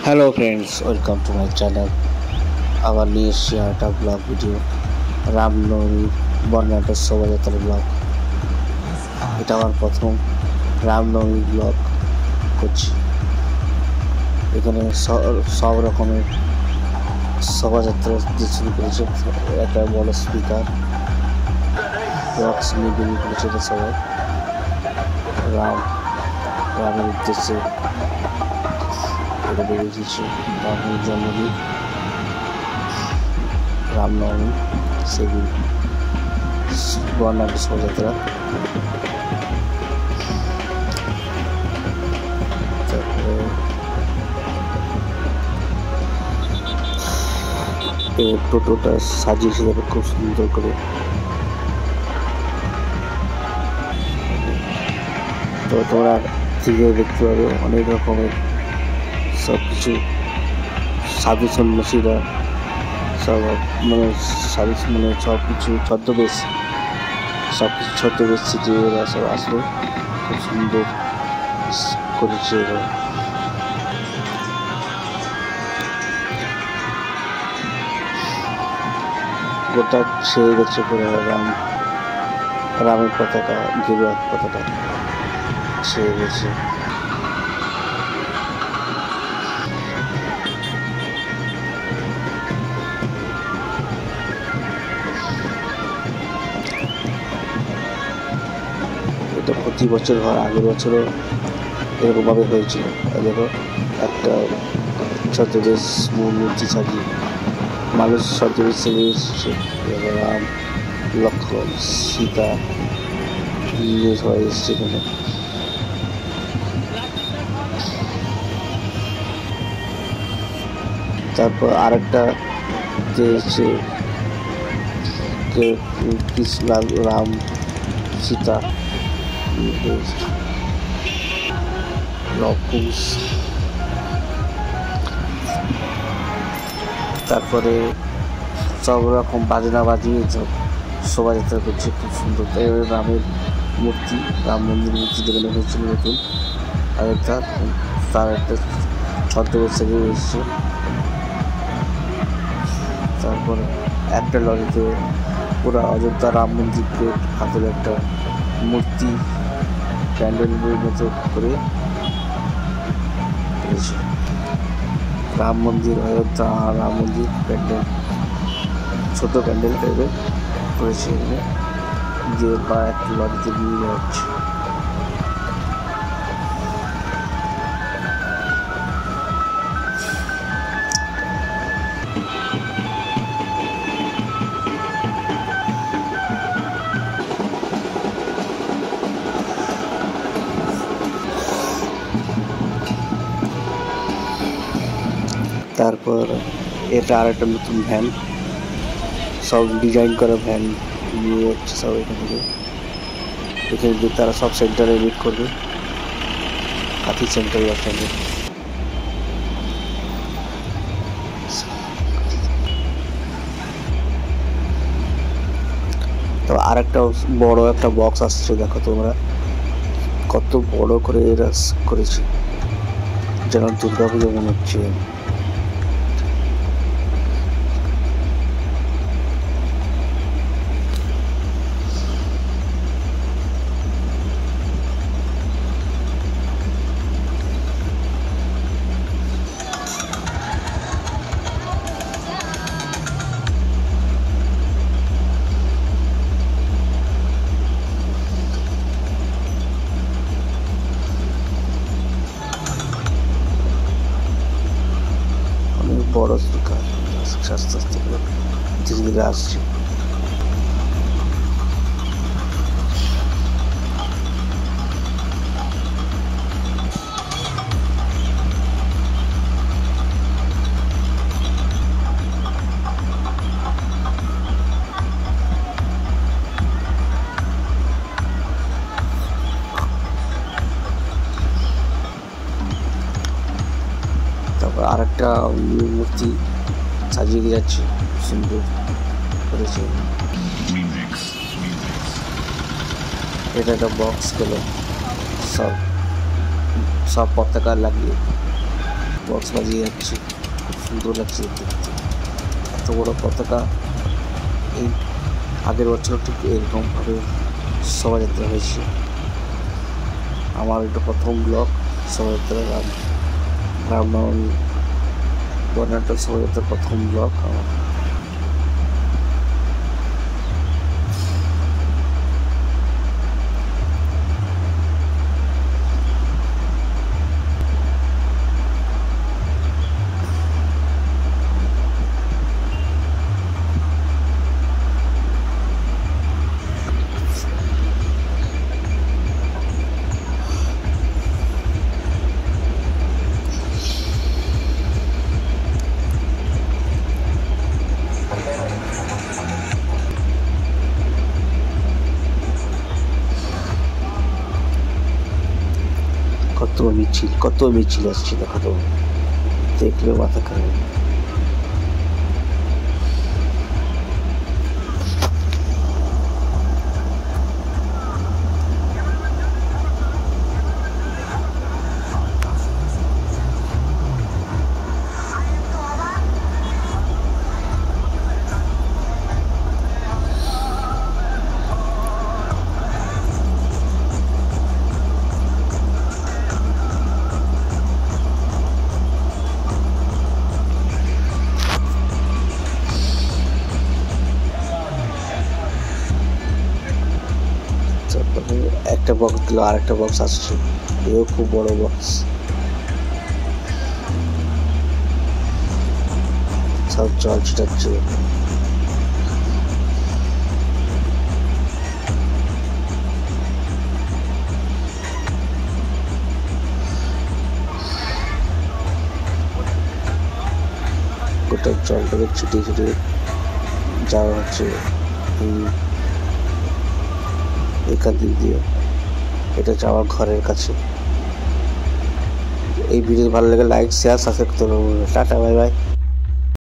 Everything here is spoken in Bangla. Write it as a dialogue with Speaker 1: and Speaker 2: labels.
Speaker 1: Hello friends, welcome to my channel. Our new share vlog video Ramnavami বর্ণাঢ্য শোভাযাত্রা ব্লগ। এটা আমার প্রথম রামনবমী ব্লগ করছি। এখানে সব রকমের শোভাযাত্রা শুরু করেছে। একটা বড় স্পিকার বক্স নিয়ে বেরিয়ে পড়েছে সবাই রামের উদ্দেশ্যে এটা বেরিয়ে এসেছে। রামের জন্মদিন রামনবমী সেদিন বর্ণাঢ্য শোভাযাত্রা। তারপরে টোটোটা সাজিয়েছে খুব সুন্দর করে। তো তোমরা থেকে দেখতে পাবে অনেক রকমের সব কিছু সাধু সন্ন্যাসীরা সব সব কিছু ছদ্মবেশ যে এরা সব আসলে খুব সুন্দর করেছে। এরা গোটা ছেড়ে গেছে পুরো রামের পতাকা, গেরুয়া পতাকা ছেড়ে গেছে। এটা প্রতি বছর হয়, আগের বছরও এরকমভাবে হয়েছিল। দেখো একটা ছদ্মবেশ মূর্তি সাজিয়ে মানুষ ছদ্মবেশ সাজিয়ে এসেছে। রাম, লক্ষ্মণ, সীতা নিয়ে সবাই এসছে এখানে। তারপর আরেকটা যে এসছে কৃষ্ণ, রাম, সীতা লবকুশ। তারপরে সব রকম বাজনা বাজিয়ে সব শোভাযাত্রা করছে খুব সুন্দর। রামের মূর্তি, রাম মন্দির মূর্তি যেখানে হয়েছিল নতুন, আর তার একটা ছদ্মবেশ সাজিয়ে এসছে। তারপরে একটা লরিতে পুরো অযোধ্যা রাম মন্দিরকে হাতের একটা মূর্তি প্যান্ডেলের মতো করে করেছে। রাম মন্দির, অযোধ্যা রাম মন্দির প্যান্ডেল, ছোট প্যান্ডেল টাইপের করেছে। এখানে যে বা একটা লরিতে নিয়ে যাচ্ছে। তারপর এটা আর একটা নতুন ভ্যান, সব ডিজাইন করা ভ্যান নিয়ে যাচ্ছে সব এখানে তারা সব সেন্টারে মিট করবে। হাতি সেন্টারে আসলে তো আর একটা বড় একটা বক্স আসছে। দেখো তোমরা কত বড় করে এরা করেছে, যেন দুর্গাপুজো মনে হচ্ছে। বড় স্পিকার আস্তে আস্তে ধীরে ধীরে আসছে। তারপর আরেকটা মূর্তি সাজিয়ে যাচ্ছে, সুন্দর করেছে। এটা একটা বক্স গুলো সব পতাকা লাগিয়ে বক্স বাজিয়ে যাচ্ছে, খুব সুন্দর লাগছে দেখতে। এত বড় পতাকা এই আগের বছর ঠিক এরকমভাবে শোভাযাত্রা হয়েছে। আমার এটা প্রথম ব্লগ শোভাযাত্রা, রামনবমী বর্ণাঢ্য শোভাযাত্রার প্রথম ব্লগ আমার। কত মিছিল আসছে দেখো তো, দেখলে মাথা খারাপ। একটা বক্স দিল, আর একটা বক্স আসছে, এও খুব বড় বক্স। সব জল ছিটাচ্ছে। গোটা জলটাকে ছিটিয়ে ছিটিয়ে যাওয়া হচ্ছে এখান দিক দিয়ে। এটা যাওয়ার ঘরের কাছে। এই ভিডিও ভালো লাগে লাইক শেয়ার সাবস্ক্রাইব করতে হবে। Tata bye bye.